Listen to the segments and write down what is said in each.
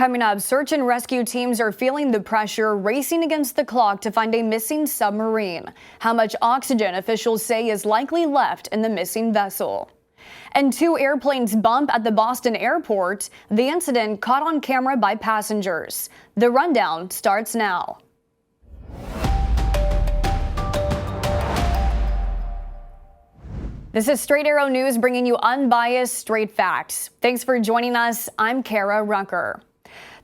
Coming up, search and rescue teams are feeling the pressure, racing against the clock to find a missing submarine. How much oxygen officials say is likely left in the missing vessel. And two airplanes bump at the Boston airport. The incident caught on camera by passengers. The rundown starts now. This is Straight Arrow News, bringing you unbiased, straight facts. Thanks for joining us. I'm Kara Rucker.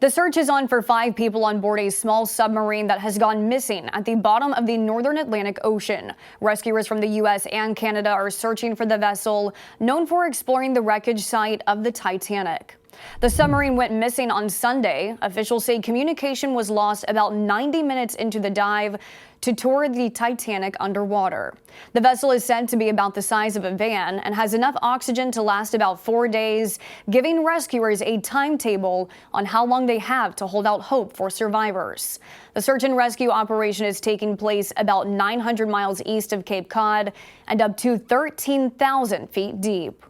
The search is on for 5 people on board a small submarine that has gone missing at the bottom of the northern Atlantic Ocean. Rescuers from the U.S. and Canada are searching for the vessel, known for exploring the wreckage site of the Titanic. The submarine went missing on Sunday. Officials say communication was lost about 90 minutes into the dive to tour the Titanic underwater. The vessel is said to be about the size of a van and has enough oxygen to last about 4 days, giving rescuers a timetable on how long they have to hold out hope for survivors. The search and rescue operation is taking place about 900 miles east of Cape Cod and up to 13,000 feet deep.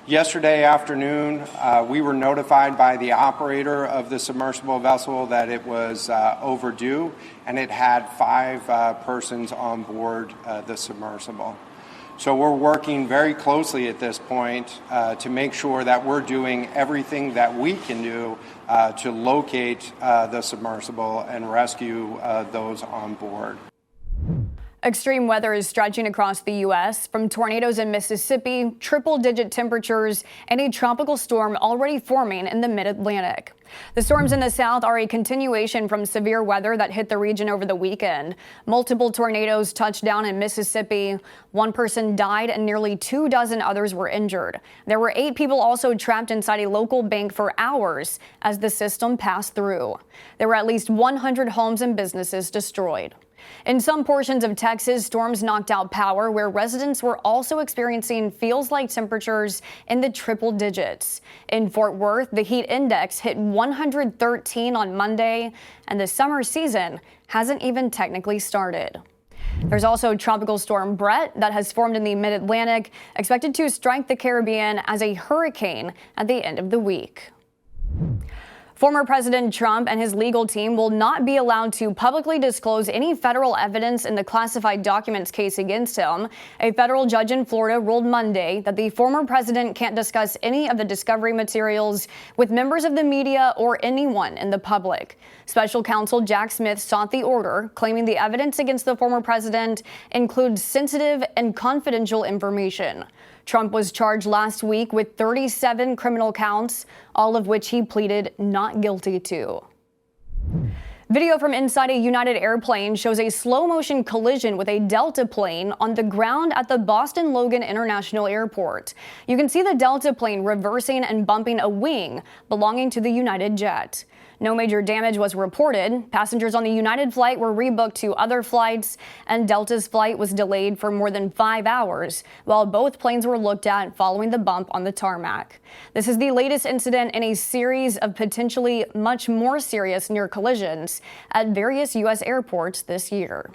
Yesterday afternoon, we were notified by the operator of the submersible vessel that it was overdue, and it had 5 persons on board the submersible. So we're working very closely at this point to make sure that we're doing everything that we can do to locate the submersible and rescue those on board. Extreme weather is stretching across the U.S., from tornadoes in Mississippi, triple-digit temperatures, and a tropical storm already forming in the mid-Atlantic. The storms in the south are a continuation from severe weather that hit the region over the weekend. Multiple tornadoes touched down in Mississippi. 1 person died and nearly 24 others were injured. There were 8 people also trapped inside a local bank for hours as the system passed through. There were at least 100 homes and businesses destroyed. In some portions of Texas, storms knocked out power, where residents were also experiencing feels-like temperatures in the triple digits. In Fort Worth, the heat index hit 113 on Monday, and the summer season hasn't even technically started. There's also Tropical Storm Brett that has formed in the mid-Atlantic, expected to strike the Caribbean as a hurricane at the end of the week. Former President Trump and his legal team will not be allowed to publicly disclose any federal evidence in the classified documents case against him. A federal judge in Florida ruled Monday that the former president can't discuss any of the discovery materials with members of the media or anyone in the public. Special counsel Jack Smith sought the order, claiming the evidence against the former president includes sensitive and confidential information. Trump was charged last week with 37 criminal counts, all of which he pleaded not guilty to. Video from inside a United airplane shows a slow-motion collision with a Delta plane on the ground at the Boston Logan International Airport. You can see the Delta plane reversing and bumping a wing belonging to the United jet. No major damage was reported. Passengers on the United flight were rebooked to other flights, and Delta's flight was delayed for more than 5 hours, while both planes were looked at following the bump on the tarmac. This is the latest incident in a series of potentially much more serious near collisions at various U.S. airports this year.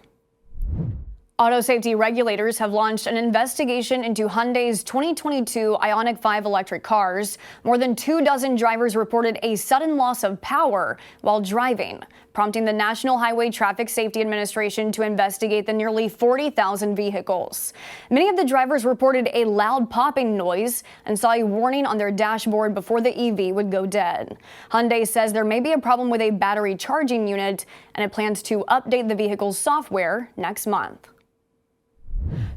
Auto safety regulators have launched an investigation into Hyundai's 2022 Ioniq 5 electric cars. More than 24 drivers reported a sudden loss of power while driving, prompting the National Highway Traffic Safety Administration to investigate the nearly 40,000 vehicles. Many of the drivers reported a loud popping noise and saw a warning on their dashboard before the EV would go dead. Hyundai says there may be a problem with a battery charging unit, and it plans to update the vehicle's software next month.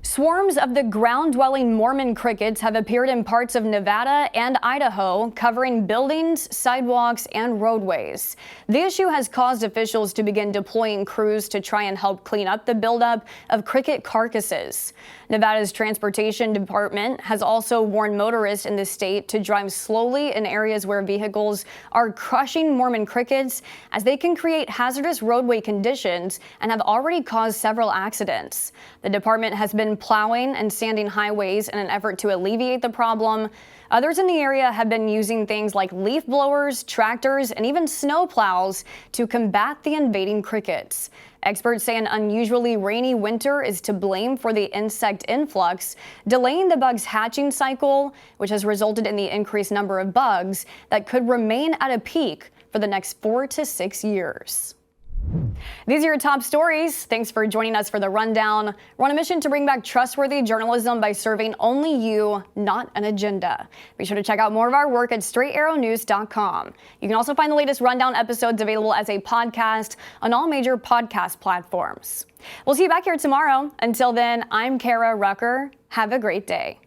Swarms of the ground-dwelling Mormon crickets have appeared in parts of Nevada and Idaho, covering buildings, sidewalks, and roadways. The issue has caused officials to begin deploying crews to try and help clean up the buildup of cricket carcasses. Nevada's Transportation Department has also warned motorists in the state to drive slowly in areas where vehicles are crushing Mormon crickets, as they can create hazardous roadway conditions and have already caused several accidents. The department has been been plowing and sanding highways in an effort to alleviate the problem. Others in the area have been using things like leaf blowers, tractors, and even snow plows to combat the invading crickets. Experts say an unusually rainy winter is to blame for the insect influx, delaying the bug's hatching cycle, which has resulted in the increased number of bugs that could remain at a peak for the next 4 to 6 years. These are your top stories. Thanks for joining us for the rundown. We're on a mission to bring back trustworthy journalism by serving only you, not an agenda. Be sure to check out more of our work at straightarrownews.com. You can also find the latest rundown episodes available as a podcast on all major podcast platforms. We'll see you back here tomorrow. Until then, I'm Kara Rucker. Have a great day.